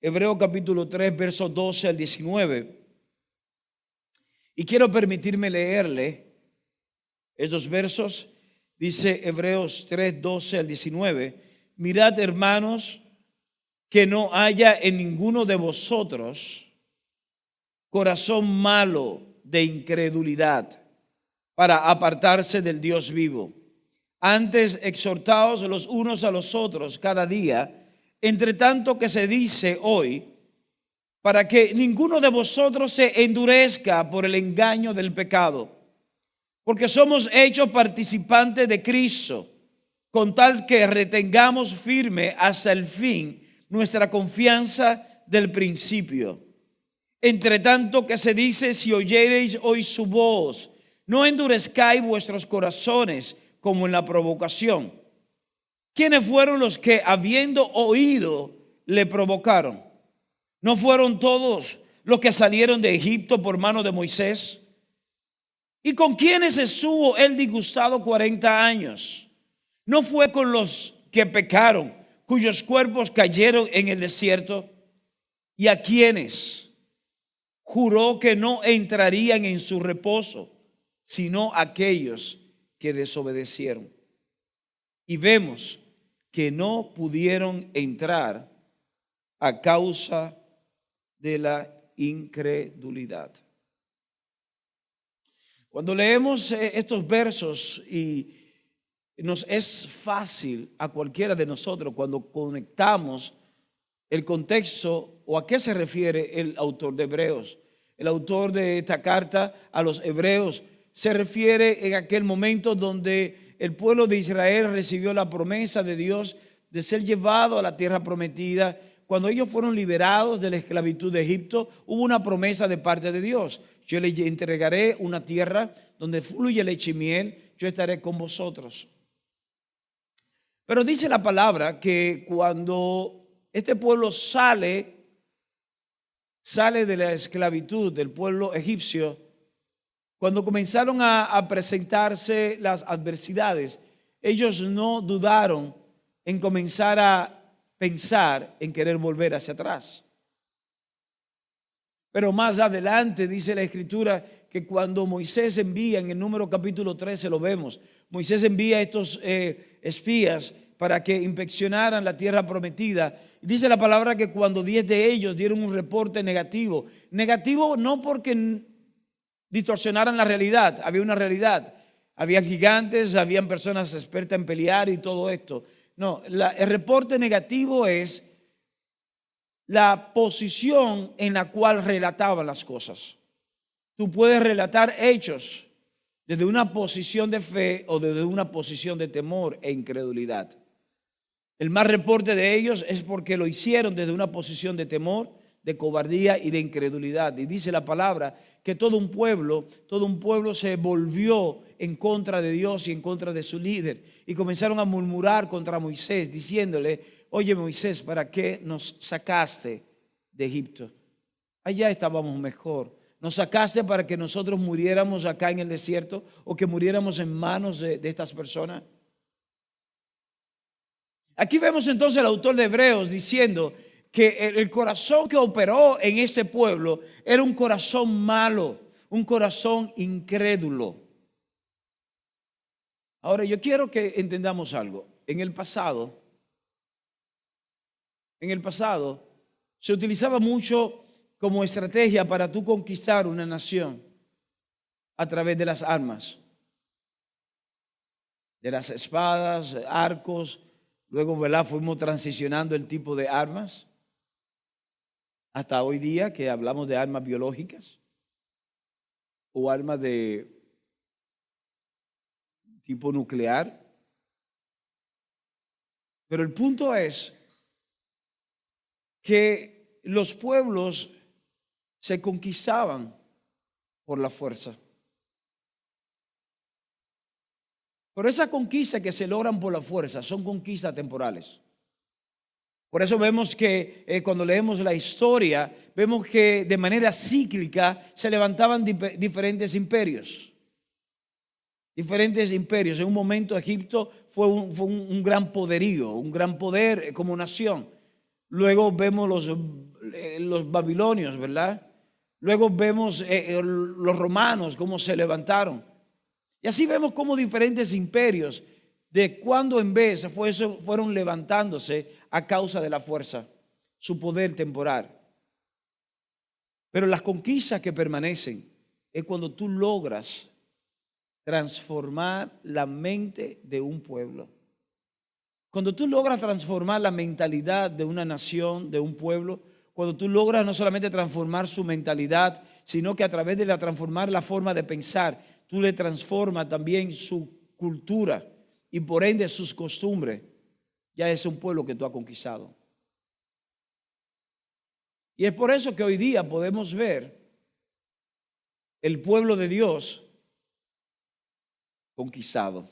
Hebreos capítulo 3, versos 12 al 19. Y quiero permitirme leerle esos versos. Dice Hebreos 3, 12 al 19. Mirad, hermanos, que no haya en ninguno de vosotros corazón malo de incredulidad para apartarse del Dios vivo. Antes exhortaos los unos a los otros cada día, entre tanto que se dice hoy, para que ninguno de vosotros se endurezca por el engaño del pecado, porque somos hechos participantes de Cristo, con tal que retengamos firme hasta el fin nuestra confianza del principio. Entre tanto que se dice, si oyereis hoy su voz, no endurezcáis vuestros corazones como en la provocación. ¿Quiénes fueron los que, habiendo oído, le provocaron? ¿No fueron todos los que salieron de Egipto por mano de Moisés? ¿Y con quiénes estuvo él disgustado 40 años? ¿No fue con los que pecaron, cuyos cuerpos cayeron en el desierto? ¿Y a quienes juró que no entrarían en su reposo, sino aquellos que desobedecieron? Y vemos que no pudieron entrar a causa de la incredulidad. Cuando leemos estos versos, y nos es fácil a cualquiera de nosotros cuando conectamos el contexto o a qué se refiere el autor de Hebreos. El autor de esta carta a los hebreos se refiere en aquel momento donde el pueblo de Israel recibió la promesa de Dios de ser llevado a la tierra prometida. Cuando ellos fueron liberados de la esclavitud de Egipto, hubo una promesa de parte de Dios. Yo les entregaré una tierra donde fluye leche y miel, yo estaré con vosotros. Pero dice la palabra que cuando este pueblo sale de la esclavitud del pueblo egipcio, cuando comenzaron a presentarse las adversidades, ellos no dudaron en comenzar a pensar en querer volver hacia atrás. Pero más adelante dice la escritura que cuando Moisés envía, en el número capítulo 13 lo vemos, Moisés envía a estos espías para que inspeccionaran la tierra prometida. Dice la palabra que cuando 10 de ellos dieron un reporte negativo no porque distorsionaran la realidad, había una realidad, habían gigantes, habían personas expertas en pelear y todo esto. No, el reporte negativo es la posición en la cual relataban las cosas. Tú puedes relatar hechos desde una posición de fe o desde una posición de temor e incredulidad. El mal reporte de ellos es porque lo hicieron desde una posición de temor, de cobardía y de incredulidad. Y dice la palabra que todo un pueblo se volvió en contra de Dios y en contra de su líder. Y comenzaron a murmurar contra Moisés, diciéndole: oye Moisés, ¿para qué nos sacaste de Egipto? Allá estábamos mejor. ¿Nos sacaste para que nosotros muriéramos acá en el desierto o que muriéramos en manos de estas personas? Aquí vemos entonces al autor de Hebreos diciendo que el corazón que operó en ese pueblo era un corazón malo, un corazón incrédulo. Ahora yo quiero que entendamos algo. En el pasado se utilizaba mucho como estrategia para tú conquistar una nación a través de las armas, de las espadas, arcos. Luego, ¿verdad?, fuimos transicionando el tipo de armas hasta hoy día que hablamos de armas biológicas o armas de tipo nuclear. Pero el punto es que los pueblos se conquistaban por la fuerza. Pero esa conquista que se logran por la fuerza son conquistas temporales. Por eso vemos que cuando leemos la historia, vemos que de manera cíclica se levantaban diferentes imperios. Diferentes imperios. En un momento Egipto fue un gran poderío, un gran poder como nación. Luego vemos los babilonios, ¿verdad? Luego vemos los romanos, cómo se levantaron. Y así vemos cómo diferentes imperios, de cuando en vez fueron levantándose a causa de la fuerza, su poder temporal. Pero las conquistas que permanecen es cuando tú logras transformar la mente de un pueblo. Cuando tú logras transformar la mentalidad de una nación, de un pueblo, cuando tú logras no solamente transformar su mentalidad, sino que a través de transformar la forma de pensar, tú le transformas también su cultura y por ende sus costumbres, ya es un pueblo que tú has conquistado. Y es por eso que hoy día podemos ver el pueblo de Dios conquistado,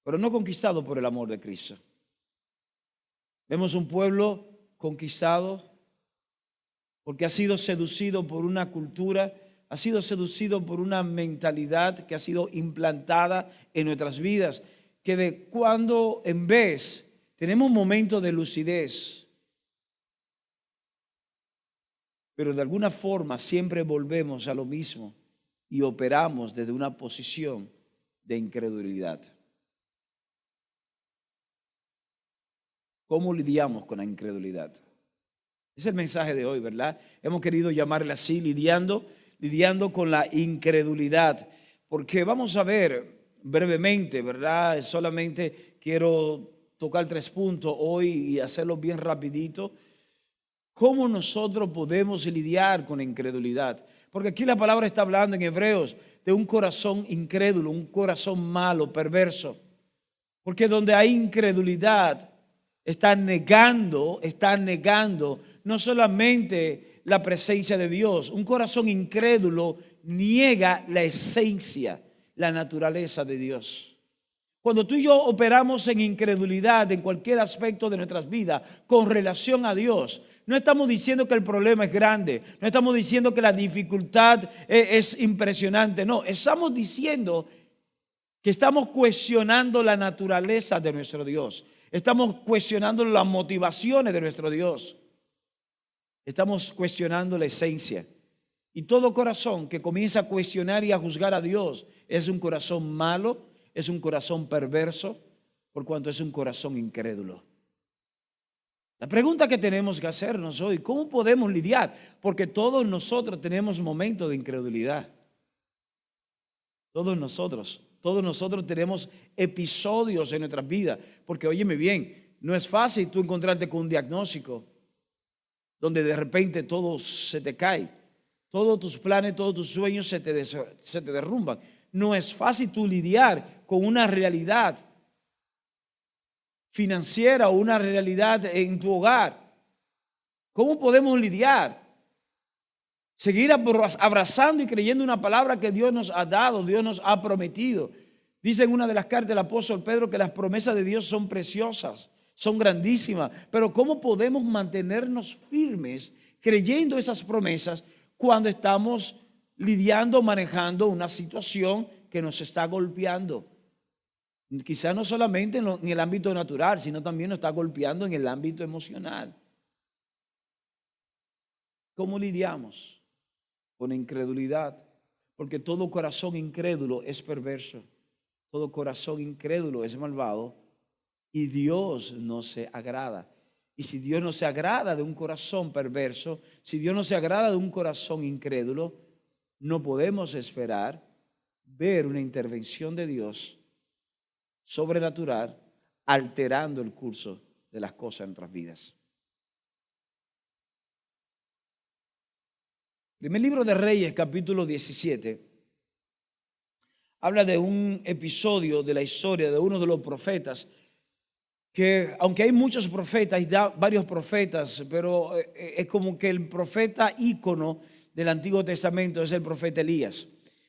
pero no conquistado por el amor de Cristo. Vemos un pueblo conquistado porque ha sido seducido por una cultura, ha sido seducido por una mentalidad que ha sido implantada en nuestras vidas, que de cuando en vez tenemos un momento de lucidez, pero de alguna forma siempre volvemos a lo mismo y operamos desde una posición de incredulidad. ¿Cómo lidiamos con la incredulidad? Es el mensaje de hoy, ¿verdad? Hemos querido llamarle así, lidiando con la incredulidad. Porque vamos a ver brevemente, ¿verdad? Solamente quiero tocar 3 puntos hoy y hacerlo bien rapidito. ¿Cómo nosotros podemos lidiar con la incredulidad? Porque aquí la palabra está hablando en Hebreos de un corazón incrédulo, un corazón malo, perverso. Porque donde hay incredulidad, está negando no solamente la presencia de Dios. Un corazón incrédulo niega la esencia, la naturaleza de Dios. Cuando tú y yo operamos en incredulidad en cualquier aspecto de nuestras vidas con relación a Dios, no estamos diciendo que el problema es grande, no estamos diciendo que la dificultad es impresionante, no, estamos diciendo que estamos cuestionando la naturaleza de nuestro Dios. Estamos cuestionando las motivaciones de nuestro Dios. Estamos cuestionando la esencia. Y todo corazón que comienza a cuestionar y a juzgar a Dios es un corazón malo, es un corazón perverso, por cuanto es un corazón incrédulo. La pregunta que tenemos que hacernos hoy, ¿cómo podemos lidiar? Porque todos nosotros tenemos momentos de incredulidad. Todos nosotros tenemos episodios en nuestras vidas. Porque óyeme bien, no es fácil tú encontrarte con un diagnóstico donde de repente todo se te cae. Todos tus planes, todos tus sueños se te derrumban. No es fácil tú lidiar con una realidad financiera o una realidad en tu hogar. ¿Cómo podemos lidiar? Seguir abrazando y creyendo una palabra que Dios nos ha dado, Dios nos ha prometido. Dice en una de las cartas del apóstol Pedro que las promesas de Dios son preciosas, son grandísimas. Pero ¿cómo podemos mantenernos firmes creyendo esas promesas cuando estamos lidiando, manejando una situación que nos está golpeando? Quizás no solamente en el ámbito natural, sino también nos está golpeando en el ámbito emocional. ¿Cómo lidiamos con la incredulidad? Porque todo corazón incrédulo es perverso. Todo corazón incrédulo es malvado y Dios no se agrada. Y si Dios no se agrada de un corazón perverso, si Dios no se agrada de un corazón incrédulo, no podemos esperar ver una intervención de Dios sobrenatural alterando el curso de las cosas en nuestras vidas. Primer libro de Reyes, capítulo 17, habla de un episodio de la historia de uno de los profetas que, aunque hay muchos profetas y varios profetas, pero es como que el profeta ícono del Antiguo Testamento es el profeta Elías.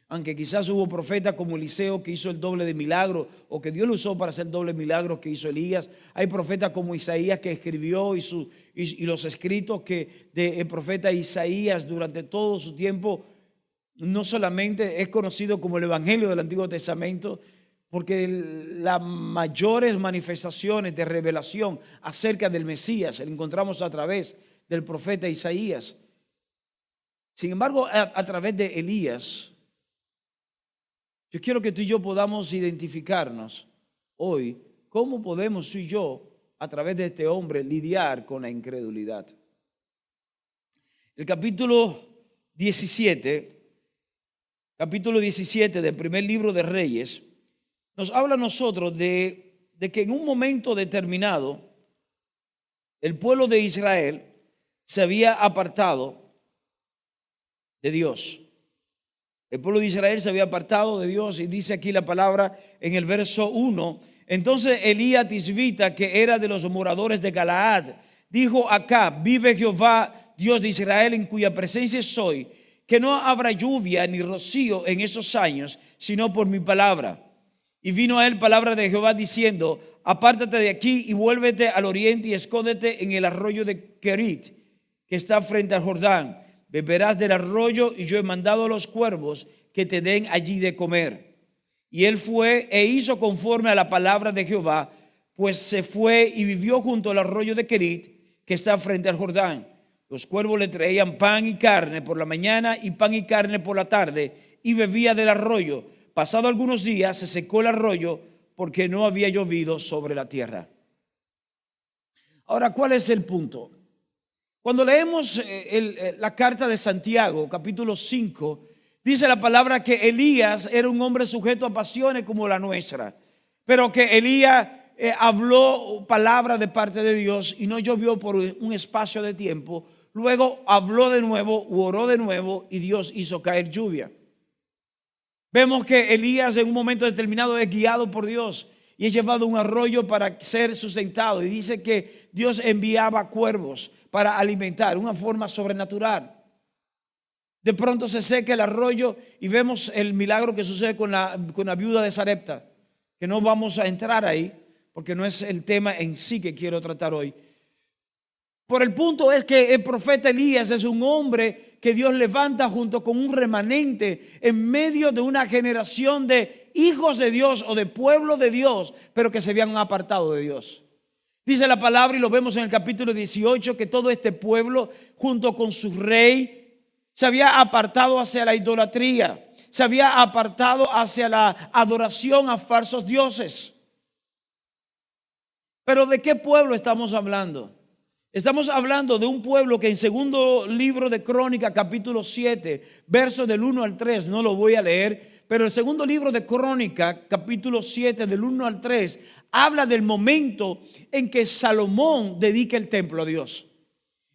Aunque quizás hubo profetas como Eliseo que hizo el doble de milagro o que Dios lo usó para hacer doble milagro que hizo Elías. Hay profetas como Isaías que escribió y los escritos que del profeta Isaías durante todo su tiempo no solamente es conocido como el Evangelio del Antiguo Testamento porque las mayores manifestaciones de revelación acerca del Mesías la encontramos a través del profeta Isaías. Sin embargo, a través de Elías, yo quiero que tú y yo podamos identificarnos hoy cómo podemos tú y yo, a través de este hombre, lidiar con la incredulidad. El capítulo 17 del primer libro de Reyes nos habla a nosotros de que en un momento determinado el pueblo de Israel se había apartado de Dios. El pueblo de Israel se había apartado de Dios, y dice aquí la palabra en el verso 1: entonces Elías Tisbita, que era de los moradores de Galaad, dijo a Acab: vive Jehová, Dios de Israel, en cuya presencia soy, que no habrá lluvia ni rocío en esos años, sino por mi palabra. Y vino a él palabra de Jehová diciendo: apártate de aquí y vuélvete al oriente y escóndete en el arroyo de Kerit, que está frente al Jordán. Beberás del arroyo, y yo he mandado a los cuervos que te den allí de comer. Y él fue e hizo conforme a la palabra de Jehová, pues se fue y vivió junto al arroyo de Kerit, que está frente al Jordán. Los cuervos le traían pan y carne por la mañana y pan y carne por la tarde, y bebía del arroyo. Pasado algunos días se secó el arroyo, porque no había llovido sobre la tierra. Ahora, ¿cuál es el punto? Cuando leemos la carta de Santiago, capítulo 5, dice la palabra que Elías era un hombre sujeto a pasiones como la nuestra, pero que Elías habló palabra de parte de Dios y no llovió por un espacio de tiempo. Luego habló de nuevo, oró de nuevo, y Dios hizo caer lluvia. Vemos que Elías en un momento determinado es guiado por Dios y es llevado a un arroyo para ser sustentado, y dice que Dios enviaba cuervos para alimentar, una forma sobrenatural. De pronto se seca el arroyo y vemos el milagro que sucede con la viuda de Sarepta, que no vamos a entrar ahí porque no es el tema en sí que quiero tratar hoy. Por el punto es que el profeta Elías es un hombre que Dios levanta junto con un remanente en medio de una generación de hijos de Dios o de pueblo de Dios, pero que se habían apartado de Dios. Dice la palabra, y lo vemos en el capítulo 18, que todo este pueblo junto con su rey se había apartado hacia la idolatría, se había apartado hacia la adoración a falsos dioses. Pero ¿de qué pueblo estamos hablando? Estamos hablando de un pueblo que en segundo libro de Crónicas, capítulo 7, versos del 1 al 3, no lo voy a leer, pero el segundo libro de Crónicas, capítulo 7, del 1 al 3, habla del momento en que Salomón dedica el templo a Dios.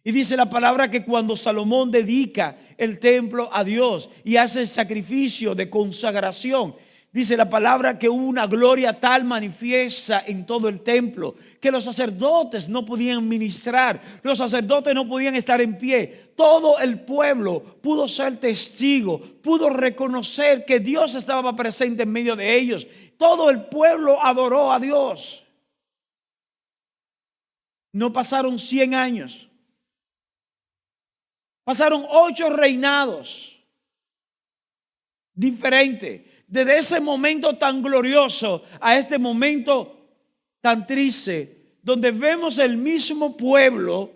Y dice la palabra que cuando Salomón dedica el templo a Dios y hace el sacrificio de consagración, dice la palabra que hubo una gloria tal manifiesta en todo el templo que los sacerdotes no podían ministrar, los sacerdotes no podían estar en pie. Todo el pueblo pudo ser testigo, pudo reconocer que Dios estaba presente en medio de ellos. Todo el pueblo adoró a Dios. No pasaron 100 años. Pasaron 8 reinados diferentes. Desde ese momento tan glorioso a este momento tan triste, donde vemos el mismo pueblo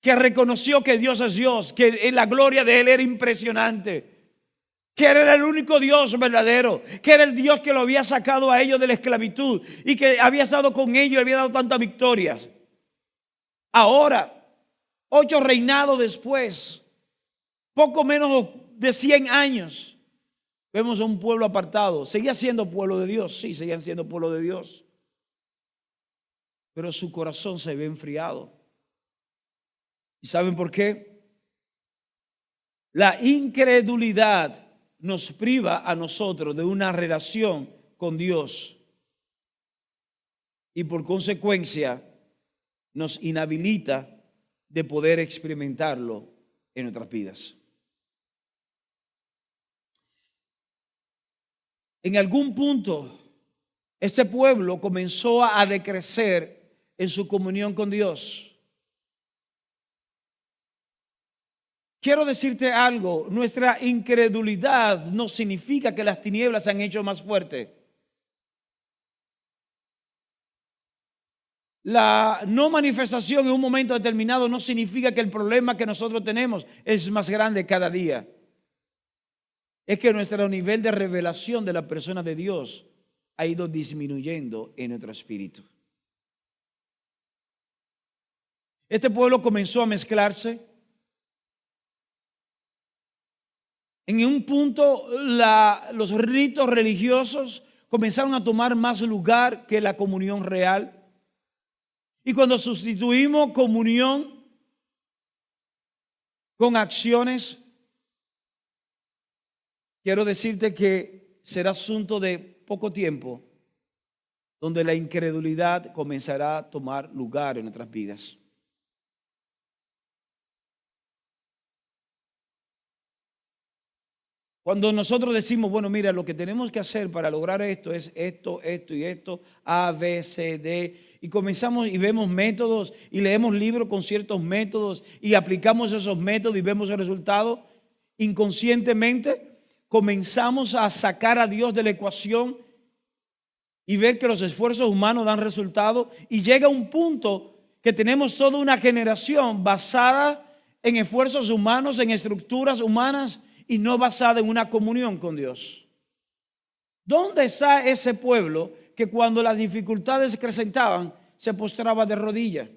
que reconoció que Dios es Dios, que la gloria de Él era impresionante, que era el único Dios verdadero, que era el Dios que lo había sacado a ellos de la esclavitud y que había estado con ellos y había dado tantas victorias. Ahora, 8 reinados después, poco menos de 100 años, vemos a un pueblo apartado. Seguía siendo pueblo de Dios, sí, seguían siendo pueblo de Dios, pero su corazón se había enfriado. ¿Y saben por qué? La incredulidad nos priva a nosotros de una relación con Dios y por consecuencia nos inhabilita de poder experimentarlo en nuestras vidas. En algún punto, este pueblo comenzó a decrecer en su comunión con Dios. quiero decirte algo, nuestra incredulidad no significa que las tinieblas se han hecho más fuertes. La no manifestación en un momento determinado no significa que el problema que nosotros tenemos es más grande cada día. Es que nuestro nivel de revelación de la persona de Dios ha ido disminuyendo en nuestro espíritu. Este pueblo comenzó a mezclarse. En un punto los ritos religiosos comenzaron a tomar más lugar que la comunión real. Y cuando sustituimos comunión con acciones, quiero decirte que será asunto de poco tiempo donde la incredulidad comenzará a tomar lugar en nuestras vidas. Cuando nosotros decimos, bueno, mira, lo que tenemos que hacer para lograr esto es esto, esto y esto, A, B, C, D, y comenzamos y vemos métodos y leemos libros con ciertos métodos y aplicamos esos métodos y vemos el resultado, inconscientemente comenzamos a sacar a Dios de la ecuación y ver que los esfuerzos humanos dan resultado, y llega un punto que tenemos toda una generación basada en esfuerzos humanos, en estructuras humanas, y no basada en una comunión con Dios. ¿Dónde está ese pueblo que cuando las dificultades se presentaban se postraba de rodillas?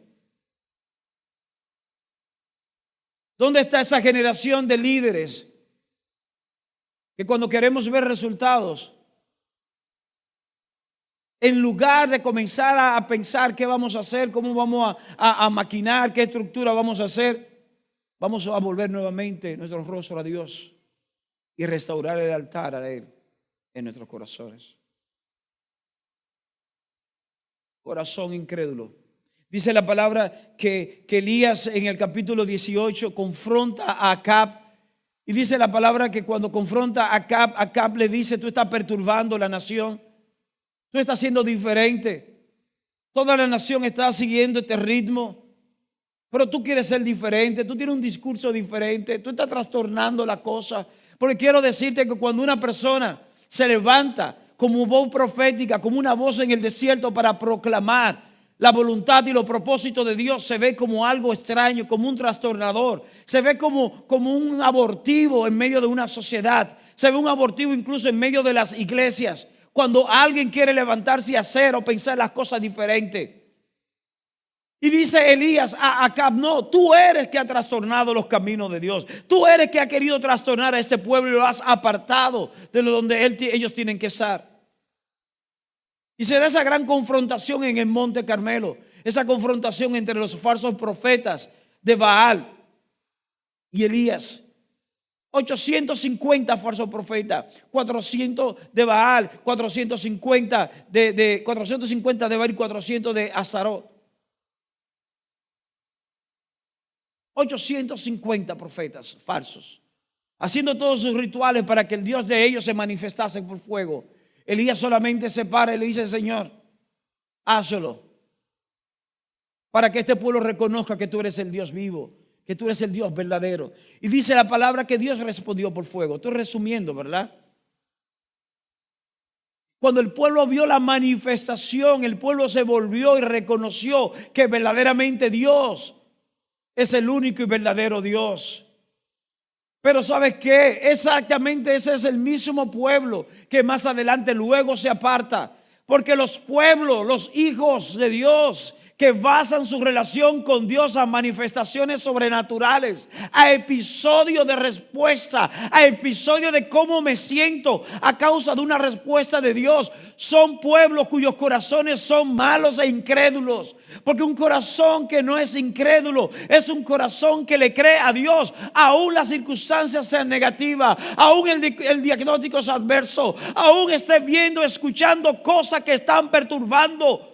¿Dónde está esa generación de líderes que cuando queremos ver resultados, en lugar de comenzar a pensar qué vamos a hacer, cómo vamos a maquinar, qué estructura vamos a hacer, vamos a volver nuevamente nuestro rostro a Dios y restaurar el altar a Él en nuestros corazones? Corazón incrédulo. Dice la palabra que Elías en el capítulo 18 confronta a Acab, y dice la palabra que cuando confronta a Acab, Acab le dice: tú estás perturbando la nación, tú estás siendo diferente, toda la nación está siguiendo este ritmo, pero tú quieres ser diferente, tú tienes un discurso diferente, tú estás trastornando la cosa. Porque quiero decirte que cuando una persona se levanta como voz profética, como una voz en el desierto para proclamar la voluntad y los propósitos de Dios, se ve como algo extraño, como un trastornador, se ve como un abortivo en medio de una sociedad, se ve un abortivo incluso en medio de las iglesias, cuando alguien quiere levantarse y hacer o pensar las cosas diferentes. Y dice Elías a Acab: no, tú eres que ha trastornado los caminos de Dios. Tú eres que ha querido trastornar a este pueblo y lo has apartado de donde ellos tienen que estar. Y se da esa gran confrontación en el Monte Carmelo. Esa confrontación entre los falsos profetas de Baal y Elías. 850 falsos profetas, 400 de Baal, 450 450 de Baal y 400 de Azarot. 850 profetas falsos, haciendo todos sus rituales para que el Dios de ellos se manifestase por fuego. Elías solamente se para y le dice: Señor, hazlo, para que este pueblo reconozca que tú eres el Dios vivo, que tú eres el Dios verdadero. Y dice la palabra que Dios respondió por fuego. Estoy resumiendo, ¿verdad? Cuando el pueblo vio la manifestación, el pueblo se volvió y reconoció que verdaderamente Dios es el único y verdadero Dios. Pero ¿sabes qué? Exactamente ese es el mismo pueblo que más adelante luego se aparta. Porque los pueblos, los hijos de Dios, que basan su relación con Dios a manifestaciones sobrenaturales, a episodios de respuesta, a episodios de cómo me siento a causa de una respuesta de Dios, son pueblos cuyos corazones son malos e incrédulos. Porque un corazón que no es incrédulo es un corazón que le cree a Dios, aún las circunstancias sean negativas, aún el diagnóstico es adverso, aún esté viendo, escuchando cosas que están perturbando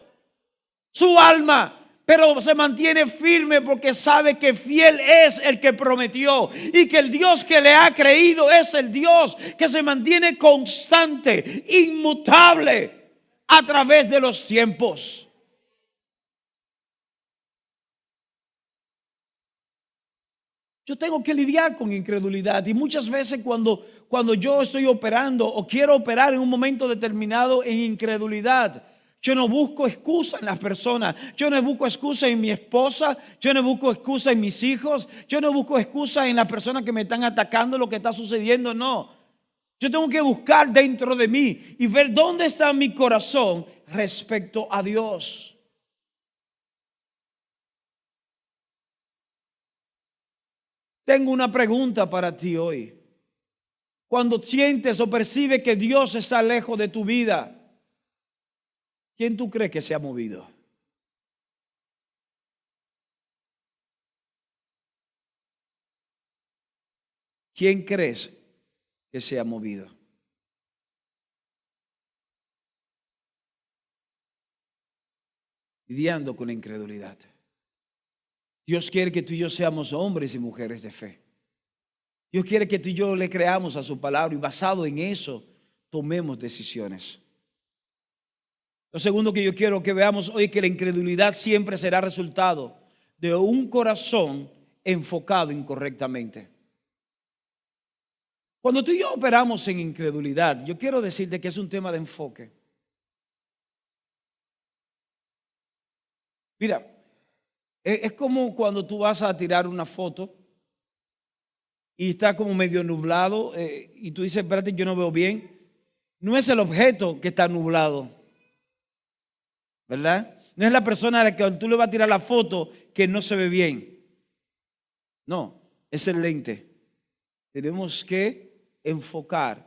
su alma, pero se mantiene firme porque sabe que fiel es el que prometió y que el Dios que le ha creído es el Dios que se mantiene constante, inmutable a través de los tiempos. Yo tengo que lidiar con incredulidad. Y muchas veces cuando yo estoy operando o quiero operar en un momento determinado en incredulidad, yo no busco excusa en las personas. Yo no busco excusa en mi esposa. Yo no busco excusa en mis hijos. Yo no busco excusa en las personas que me están atacando, lo que está sucediendo. No. Yo tengo que buscar dentro de mí y ver dónde está mi corazón respecto a Dios. Tengo una pregunta para ti hoy. Cuando sientes o percibes que Dios está lejos de tu vida, ¿quién tú crees que se ha movido? ¿Quién crees que se ha movido? Lidiando con la incredulidad. Dios quiere que tú y yo seamos hombres y mujeres de fe. Dios quiere que tú y yo le creamos a su palabra y basado en eso tomemos decisiones. Lo segundo que yo quiero que veamos hoy es que la incredulidad siempre será resultado de un corazón enfocado incorrectamente. Cuando tú y yo operamos en incredulidad, yo quiero decirte que es un tema de enfoque. Mira, es como cuando tú vas a tirar una foto y está como medio nublado y tú dices, espérate, yo no veo bien. No es el objeto que está nublado, ¿verdad? No es la persona a la que tú le vas a tirar la foto que no se ve bien. No, es el lente. Tenemos que enfocar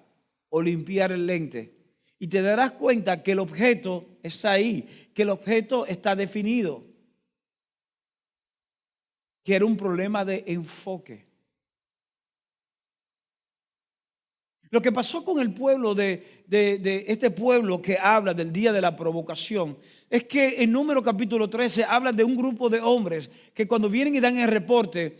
o limpiar el lente. Y te darás cuenta que el objeto está ahí, que el objeto está definido. Que era un problema de enfoque. Lo que pasó con el pueblo de este pueblo que habla del día de la provocación es que en Número capítulo 13 habla de un grupo de hombres que cuando vienen y dan el reporte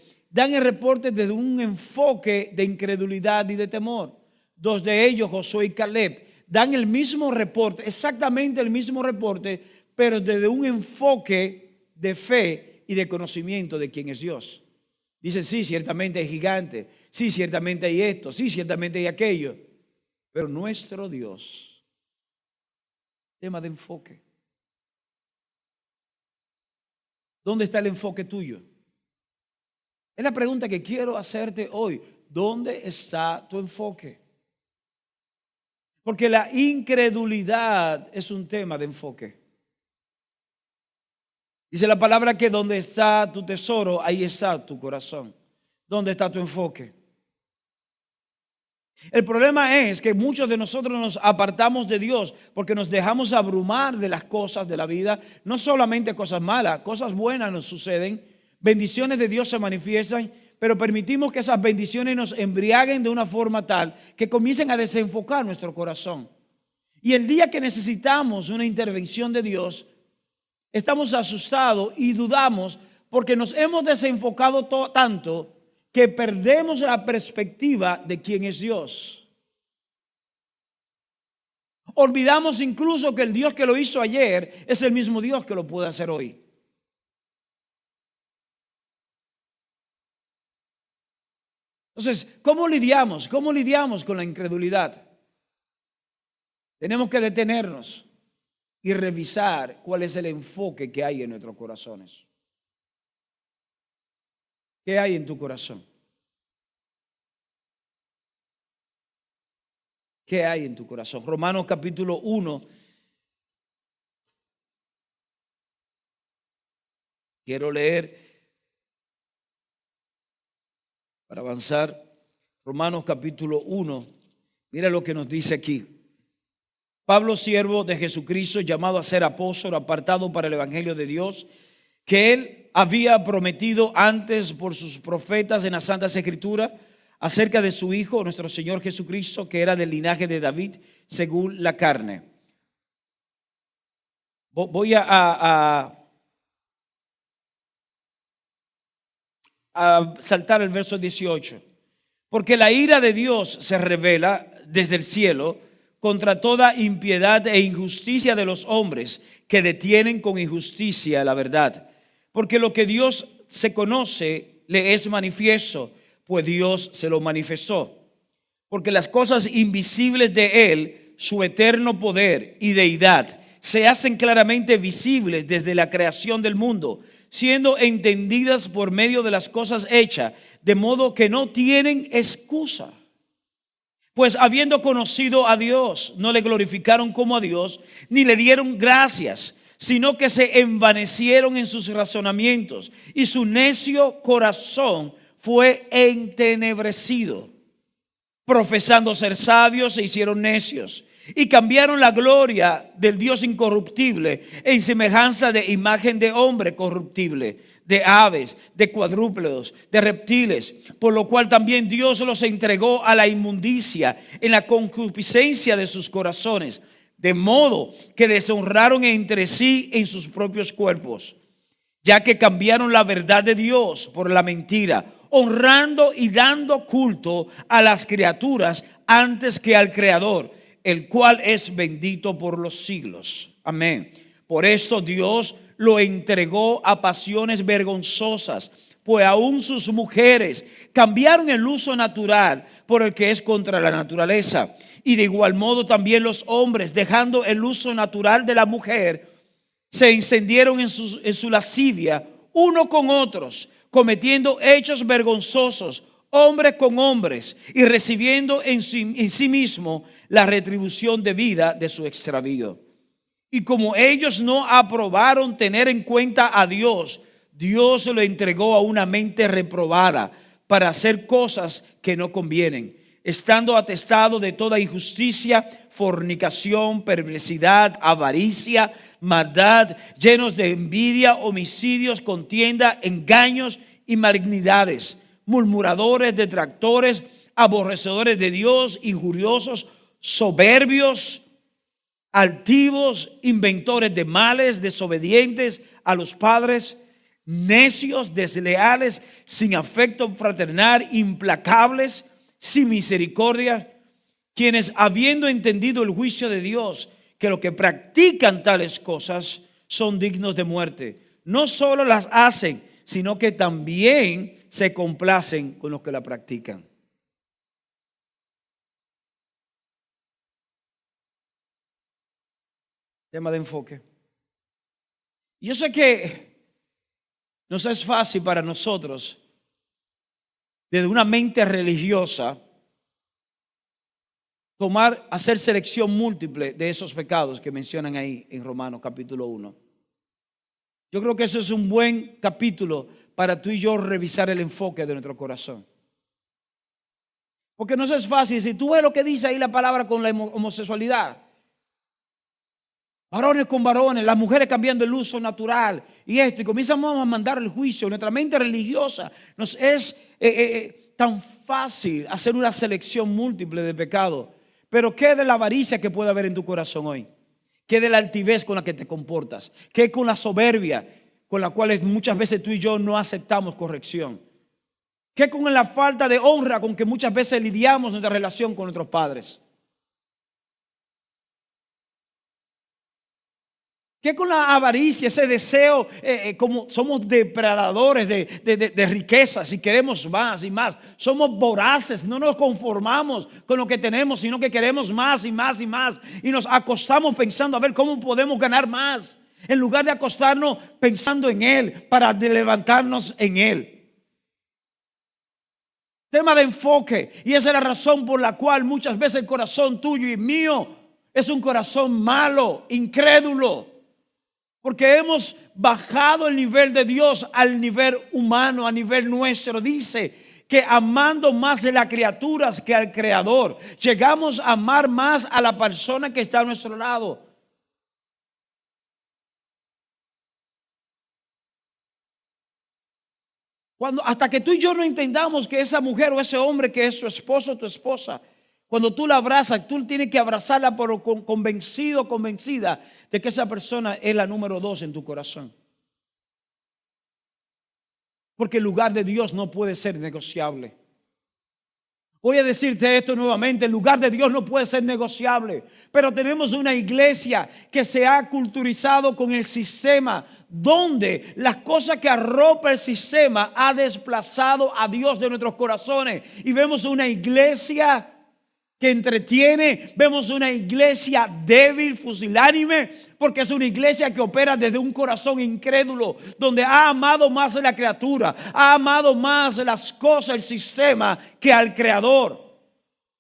desde un enfoque de incredulidad y de temor. Dos de ellos, Josué y Caleb, dan el mismo reporte, exactamente el mismo reporte, pero desde un enfoque de fe y de conocimiento de quién es Dios. Dicen, sí, ciertamente hay gigantes, sí, ciertamente hay esto, sí, ciertamente hay aquello, pero nuestro Dios, tema de enfoque. ¿Dónde está el enfoque tuyo? Es la pregunta que quiero hacerte hoy. ¿Dónde está tu enfoque? Porque la incredulidad es un tema de enfoque. Dice la palabra que donde está tu tesoro, ahí está tu corazón. ¿Dónde está tu enfoque? El problema es que muchos de nosotros nos apartamos de Dios porque nos dejamos abrumar de las cosas de la vida. No solamente cosas malas, cosas buenas nos suceden. Bendiciones de Dios se manifiestan, pero permitimos que esas bendiciones nos embriaguen de una forma tal que comiencen a desenfocar nuestro corazón. Y el día que necesitamos una intervención de Dios, estamos asustados y dudamos porque nos hemos desenfocado tanto que perdemos la perspectiva de quién es Dios. Olvidamos incluso que el Dios que lo hizo ayer es el mismo Dios que lo puede hacer hoy. Entonces, ¿cómo lidiamos? ¿Cómo lidiamos con la incredulidad? Tenemos que detenernos y revisar cuál es el enfoque que hay en nuestros corazones. ¿Qué hay en tu corazón? ¿Qué hay en tu corazón? Romanos capítulo 1. Quiero leer para avanzar. Romanos capítulo 1. Mira lo que nos dice aquí. Pablo, siervo de Jesucristo, llamado a ser apóstol, apartado para el evangelio de Dios, que él había prometido antes por sus profetas en las Santas Escrituras acerca de su Hijo, nuestro Señor Jesucristo, que era del linaje de David según la carne. Voy a saltar el verso 18. Porque la ira de Dios se revela desde el cielo contra toda impiedad e injusticia de los hombres que detienen con injusticia la verdad. Porque lo que Dios se conoce le es manifiesto, pues Dios se lo manifestó. Porque las cosas invisibles de Él, su eterno poder y deidad, se hacen claramente visibles desde la creación del mundo, siendo entendidas por medio de las cosas hechas, de modo que no tienen excusa. Pues habiendo conocido a Dios, no le glorificaron como a Dios, ni le dieron gracias, sino que se envanecieron en sus razonamientos, y su necio corazón fue entenebrecido. Profesando ser sabios, se hicieron necios y cambiaron la gloria del Dios incorruptible en semejanza de imagen de hombre corruptible, de aves, de cuadrúpedos, de reptiles, por lo cual también Dios los entregó a la inmundicia en la concupiscencia de sus corazones, de modo que deshonraron entre sí en sus propios cuerpos, ya que cambiaron la verdad de Dios por la mentira, honrando y dando culto a las criaturas antes que al Creador, el cual es bendito por los siglos. Amén. Por esto Dios lo entregó a pasiones vergonzosas, pues aún sus mujeres cambiaron el uso natural por el que es contra la naturaleza. Y de igual modo también los hombres, dejando el uso natural de la mujer, se encendieron en su lascivia uno con otros, cometiendo hechos vergonzosos, hombres con hombres, y recibiendo en sí mismo la retribución debida de su extravío. Y como ellos no aprobaron tener en cuenta a Dios, Dios se lo entregó a una mente reprobada para hacer cosas que no convienen, estando atestado de toda injusticia, fornicación, perversidad, avaricia, maldad, llenos de envidia, homicidios, contienda, engaños y malignidades, murmuradores, detractores, aborrecedores de Dios, injuriosos, soberbios, altivos, inventores de males, desobedientes a los padres, necios, desleales, sin afecto fraternal, implacables, sin misericordia, quienes habiendo entendido el juicio de Dios, que los que practican tales cosas son dignos de muerte, no solo las hacen, sino que también se complacen con los que la practican. Tema de enfoque. Yo sé que nos es fácil para nosotros, desde una mente religiosa, hacer selección múltiple de esos pecados que mencionan ahí en Romanos capítulo 1. Yo creo que eso es un buen capítulo para tú y yo revisar el enfoque de nuestro corazón. Porque no es fácil. Si tú ves lo que dice ahí la palabra con la homosexualidad, varones con varones, las mujeres cambiando el uso natural y esto, y comenzamos a mandar el juicio. Nuestra mente religiosa nos es tan fácil hacer una selección múltiple de pecado. Pero ¿qué de la avaricia que puede haber en tu corazón hoy? ¿Qué de la altivez con la que te comportas? ¿Qué con la soberbia con la cual muchas veces tú y yo no aceptamos corrección? ¿Qué con la falta de honra con que muchas veces lidiamos nuestra relación con nuestros padres? ¿Qué con la avaricia, ese deseo, como somos depredadores de riquezas y queremos más y más? Somos voraces, no nos conformamos con lo que tenemos, sino que queremos más y más y más. Y nos acostamos pensando a ver cómo podemos ganar más, en lugar de acostarnos pensando en Él para levantarnos en Él. Tema de enfoque. Y esa es la razón por la cual muchas veces el corazón tuyo y mío es un corazón malo, incrédulo. Porque hemos bajado el nivel de Dios al nivel humano, a nivel nuestro. Dice que amando más de las criaturas que al Creador, llegamos a amar más a la persona que está a nuestro lado. Hasta que tú y yo no entendamos que esa mujer o ese hombre que es su esposo o tu esposa, cuando tú la abrazas, tú tienes que abrazarla pero convencido, convencida de que esa persona es la número 2 en tu corazón. Porque el lugar de Dios no puede ser negociable. Voy a decirte esto nuevamente: el lugar de Dios no puede ser negociable. Pero tenemos una iglesia que se ha culturizado con el sistema, donde las cosas que arropa el sistema ha desplazado a Dios de nuestros corazones. Y vemos una iglesia que entretiene, vemos una iglesia débil, fusilánime, porque es una iglesia que opera desde un corazón incrédulo, donde ha amado más a la criatura, ha amado más las cosas, el sistema, que al Creador.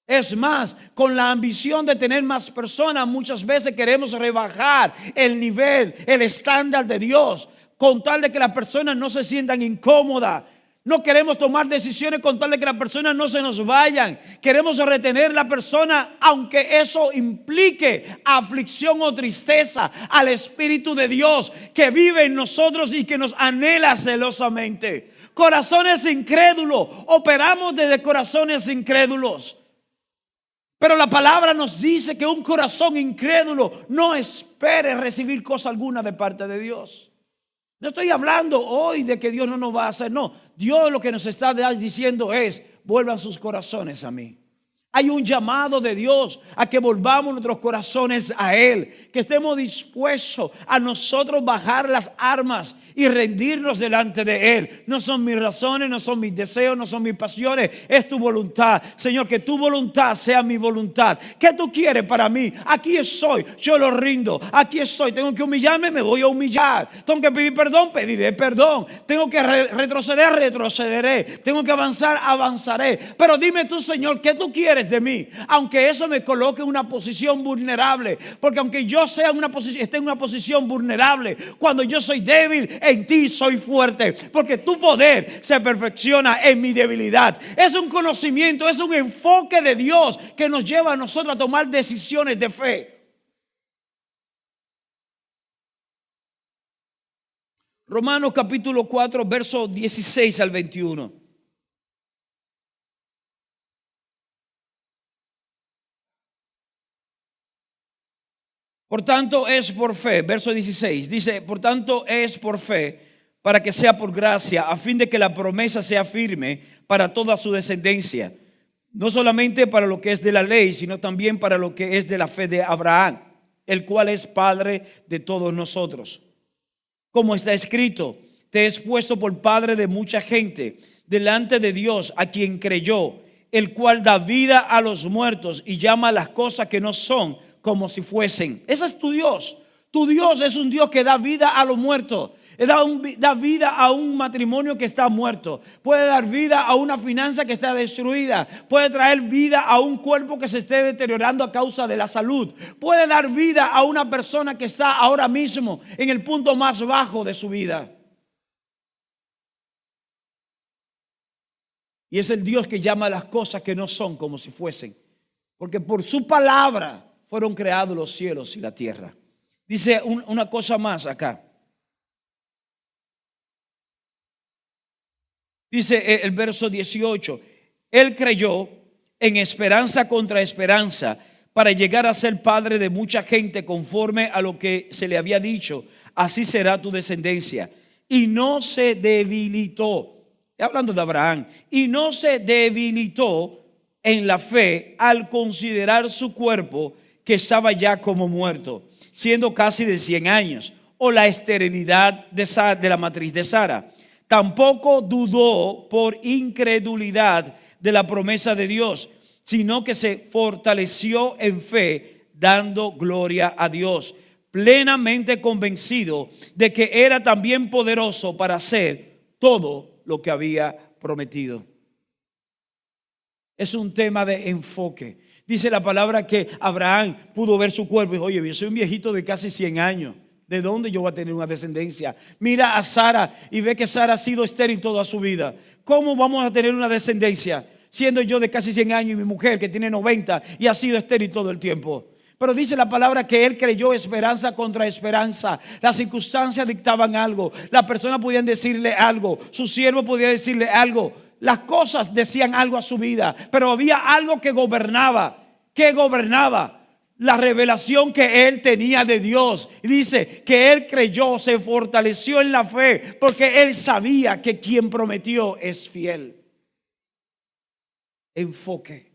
Es más, con la ambición de tener más personas, muchas veces queremos rebajar el nivel, el estándar de Dios, con tal de que las personas no se sientan incómodas. No queremos tomar decisiones con tal de que las personas no se nos vayan. Queremos retener la persona, aunque eso implique aflicción o tristeza al Espíritu de Dios que vive en nosotros y que nos anhela celosamente. Corazones incrédulos, operamos desde corazones incrédulos. Pero la palabra nos dice que un corazón incrédulo no espere recibir cosa alguna de parte de Dios. No estoy hablando hoy de que Dios no nos va a hacer, no. Dios lo que nos está diciendo es: vuelvan sus corazones a mí. Hay un llamado de Dios a que volvamos nuestros corazones a Él, que estemos dispuestos a nosotros bajar las armas y rendirnos delante de Él. No son mis razones, no son mis deseos, no son mis pasiones, es tu voluntad. Señor, que tu voluntad sea mi voluntad. ¿Qué tú quieres para mí? Aquí estoy, yo lo rindo. Aquí estoy, tengo que humillarme, me voy a humillar. Tengo que pedir perdón, pediré perdón. Tengo que retroceder, retrocederé. Tengo que avanzar, avanzaré. Pero dime tú, Señor, ¿qué tú quieres de mí? Aunque eso me coloque en una posición vulnerable, porque aunque yo sea esté en una posición vulnerable, cuando yo soy débil, en ti soy fuerte, porque tu poder se perfecciona en mi debilidad. Es un conocimiento, es un enfoque de Dios que nos lleva a nosotros a tomar decisiones de fe. Romanos capítulo 4, versos 16 al 21. Por tanto es por fe, verso 16, dice: por tanto es por fe, para que sea por gracia, a fin de que la promesa sea firme para toda su descendencia, no solamente para lo que es de la ley, sino también para lo que es de la fe de Abraham, el cual es padre de todos nosotros. Como está escrito: te he puesto por padre de mucha gente delante de Dios, a quien creyó, el cual da vida a los muertos y llama a las cosas que no son como si fuesen. Ese es tu Dios. Tu Dios es un Dios que da vida a los muertos. Da vida a un matrimonio que está muerto. Puede dar vida a una finanza que está destruida. Puede traer vida a un cuerpo que se esté deteriorando a causa de la salud. Puede dar vida a una persona que está ahora mismo en el punto más bajo de su vida. Y es el Dios que llama a las cosas que no son como si fuesen. Porque por su palabra fueron creados los cielos y la tierra. Dice una cosa más acá. Dice el verso 18: Él creyó en esperanza contra esperanza, para llegar a ser padre de mucha gente, conforme a lo que se le había dicho: así será tu descendencia. Y no se debilitó, hablando de Abraham, y no se debilitó en la fe al considerar su cuerpo, que estaba ya como muerto, siendo casi de 100 años, o la esterilidad de la matriz de Sara. Tampoco dudó por incredulidad de la promesa de Dios, sino que se fortaleció en fe, dando gloria a Dios, plenamente convencido de que era también poderoso para hacer todo lo que había prometido. Es un tema de enfoque. Dice la palabra que Abraham pudo ver su cuerpo y dijo: oye, yo soy un viejito de casi 100 años. ¿De dónde yo voy a tener una descendencia? Mira a Sara y ve que Sara ha sido estéril toda su vida. ¿Cómo vamos a tener una descendencia siendo yo de casi 100 años y mi mujer que tiene 90 y ha sido estéril todo el tiempo? Pero dice la palabra que él creyó esperanza contra esperanza. Las circunstancias dictaban algo. Las personas podían decirle algo. Su siervo podía decirle algo. Las cosas decían algo a su vida. Pero había algo que gobernaba. ¿Qué gobernaba? La revelación que él tenía de Dios. Y dice que él creyó, se fortaleció en la fe, porque él sabía que quien prometió es fiel. Enfoque.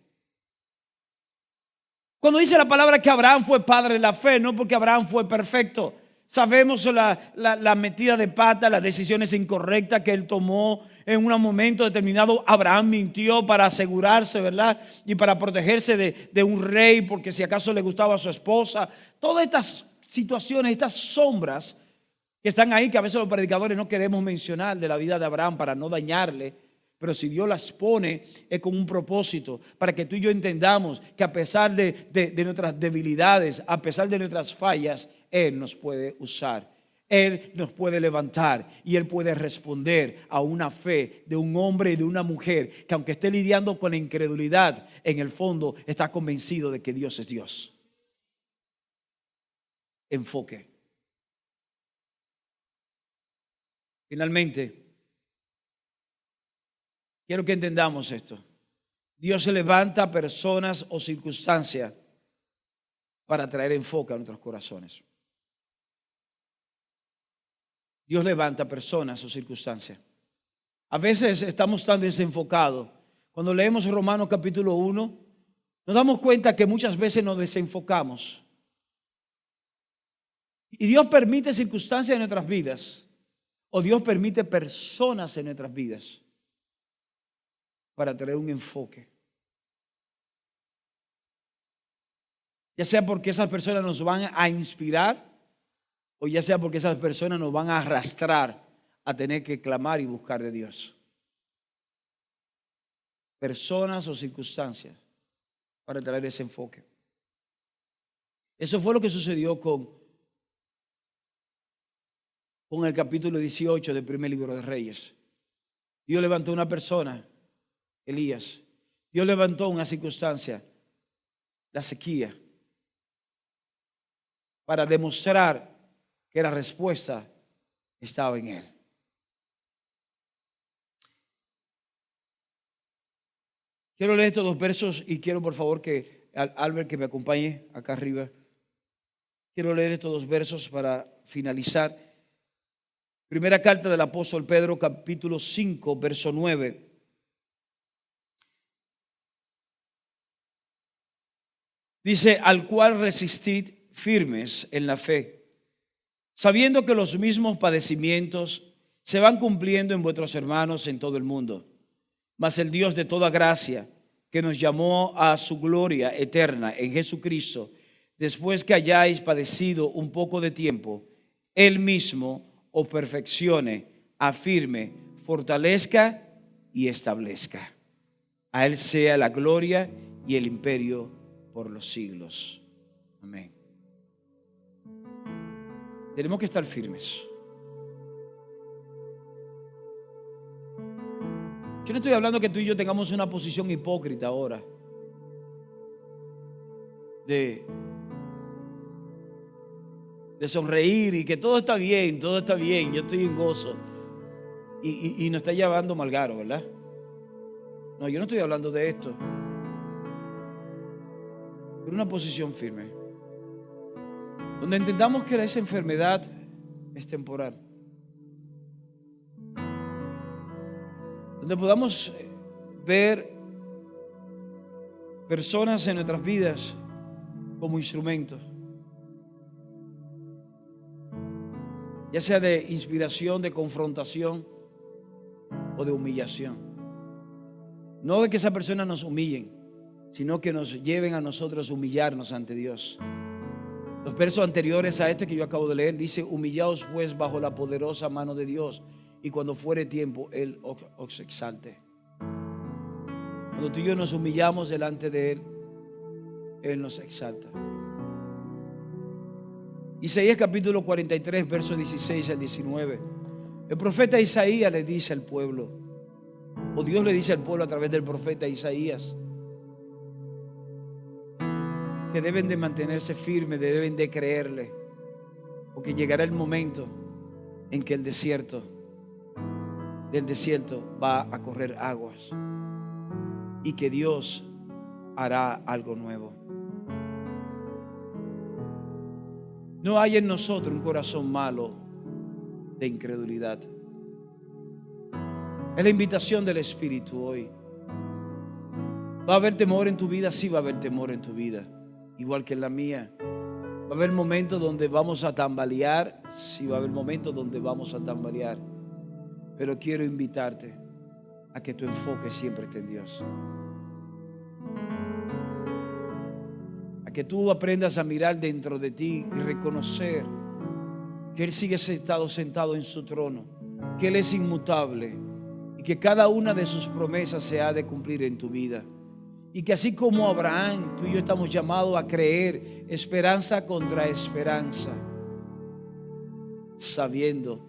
Cuando dice la palabra que Abraham fue padre de la fe, no porque Abraham fue perfecto. Sabemos la metida de pata, las decisiones incorrectas que él tomó en un momento determinado. Abraham mintió para asegurarse, ¿verdad? Y para protegerse de un rey, porque si acaso le gustaba a su esposa. Todas estas situaciones, estas sombras que están ahí, que a veces los predicadores no queremos mencionar de la vida de Abraham para no dañarle. Pero si Dios las pone es con un propósito, para que tú y yo entendamos que a pesar de nuestras debilidades, a pesar de nuestras fallas, Él nos puede usar. Él nos puede levantar y Él puede responder a una fe de un hombre y de una mujer que, aunque esté lidiando con la incredulidad, en el fondo está convencido de que Dios es Dios. Enfoque. Finalmente, quiero que entendamos esto. Dios se levanta personas o circunstancias para traer enfoque a nuestros corazones. Dios levanta personas o circunstancias. A veces estamos tan desenfocados. Cuando leemos Romanos capítulo 1, nos damos cuenta que muchas veces nos desenfocamos. Y Dios permite circunstancias en nuestras vidas, o Dios permite personas en nuestras vidas para traer un enfoque. Ya sea porque esas personas nos van a inspirar, o ya sea porque esas personas nos van a arrastrar a tener que clamar y buscar de Dios. Personas o circunstancias para traer ese enfoque. Eso fue lo que sucedió con el capítulo 18 del primer libro de Reyes. Dios levantó una persona, Elías. Dios levantó una circunstancia, la sequía, para demostrar que la respuesta estaba en Él. Quiero leer estos dos versos y quiero por favor que Albert que me acompañe acá arriba. Quiero leer estos dos versos para finalizar. Primera carta del apóstol Pedro, capítulo 5, verso 9. Dice: al cual resistid firmes en la fe, sabiendo que los mismos padecimientos se van cumpliendo en vuestros hermanos en todo el mundo. Mas el Dios de toda gracia, que nos llamó a su gloria eterna en Jesucristo, después que hayáis padecido un poco de tiempo, Él mismo os perfeccione, afirme, fortalezca y establezca. A Él sea la gloria y el imperio por los siglos. Amén. Tenemos que estar firmes. Yo no estoy hablando que tú y yo tengamos una posición hipócrita ahora de sonreír y que todo está bien, yo estoy en gozo y nos está llevando Malgaro, ¿verdad? No, yo no estoy hablando de esto, pero una posición firme, donde entendamos que esa enfermedad es temporal, donde podamos ver personas en nuestras vidas como instrumentos, ya sea de inspiración, de confrontación o de humillación. No de que esas personas nos humillen, sino que nos lleven a nosotros a humillarnos ante Dios. Los versos anteriores a este que yo acabo de leer dice: humillaos pues bajo la poderosa mano de Dios, y cuando fuere tiempo Él os exalte. Cuando tú y yo nos humillamos delante de Él, Él nos exalta. Isaías capítulo 43, versos 16 al 19. El profeta Isaías le dice al pueblo, o Dios le dice al pueblo a través del profeta Isaías, que deben de mantenerse firmes, deben de creerle, porque llegará el momento en que del desierto va a correr aguas y que Dios hará algo nuevo. No hay en nosotros un corazón malo de incredulidad. Es la invitación del Espíritu hoy. ¿Va a haber temor en tu vida? Sí, va a haber temor en tu vida, igual que en la mía. ¿Va a haber momentos donde vamos a tambalear? Sí, va a haber momentos donde vamos a tambalear. Pero quiero invitarte a que tu enfoque siempre esté en Dios. A que tú aprendas a mirar dentro de ti y reconocer que Él sigue sentado en su trono, que Él es inmutable y que cada una de sus promesas se ha de cumplir en tu vida. Y que así como Abraham, tú y yo estamos llamados a creer esperanza contra esperanza, sabiendo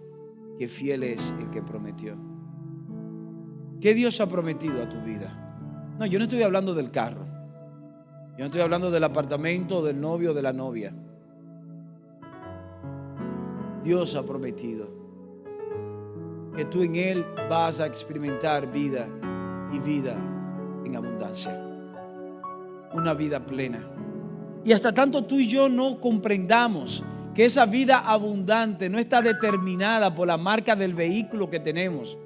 que fiel es el que prometió. ¿Qué Dios ha prometido a tu vida? No, yo no estoy hablando del carro. Yo no estoy hablando del apartamento, del novio o de la novia. Dios ha prometido que tú en Él vas a experimentar vida y vida en abundancia. Una vida plena. Y hasta tanto tú y yo no comprendamos que esa vida abundante no está determinada por la marca del vehículo que tenemos,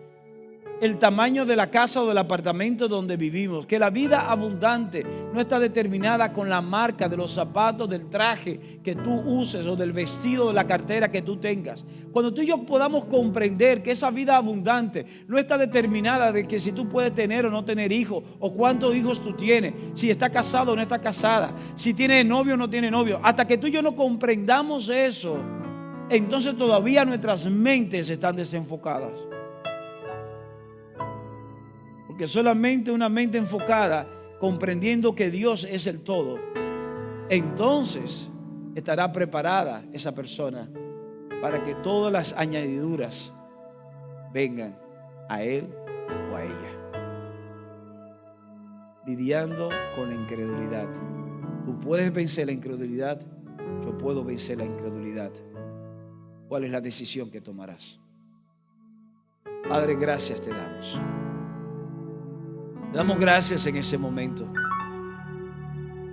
el tamaño de la casa o del apartamento donde vivimos, que la vida abundante no está determinada con la marca de los zapatos, del traje que tú uses o del vestido, de la cartera que tú tengas. Cuando tú y yo podamos comprender que esa vida abundante no está determinada de que si tú puedes tener o no tener hijos, o cuántos hijos tú tienes, si está casado o no está casada, si tiene novio o no tiene novio, hasta que tú y yo no comprendamos eso, entonces todavía nuestras mentes están desenfocadas. Porque solamente una mente enfocada, comprendiendo que Dios es el todo, entonces estará preparada esa persona para que todas las añadiduras vengan a él o a ella. Lidiando con la incredulidad. Tú puedes vencer la incredulidad, yo puedo vencer la incredulidad. ¿Cuál es la decisión que tomarás? Padre, gracias te damos. Te damos gracias en ese momento.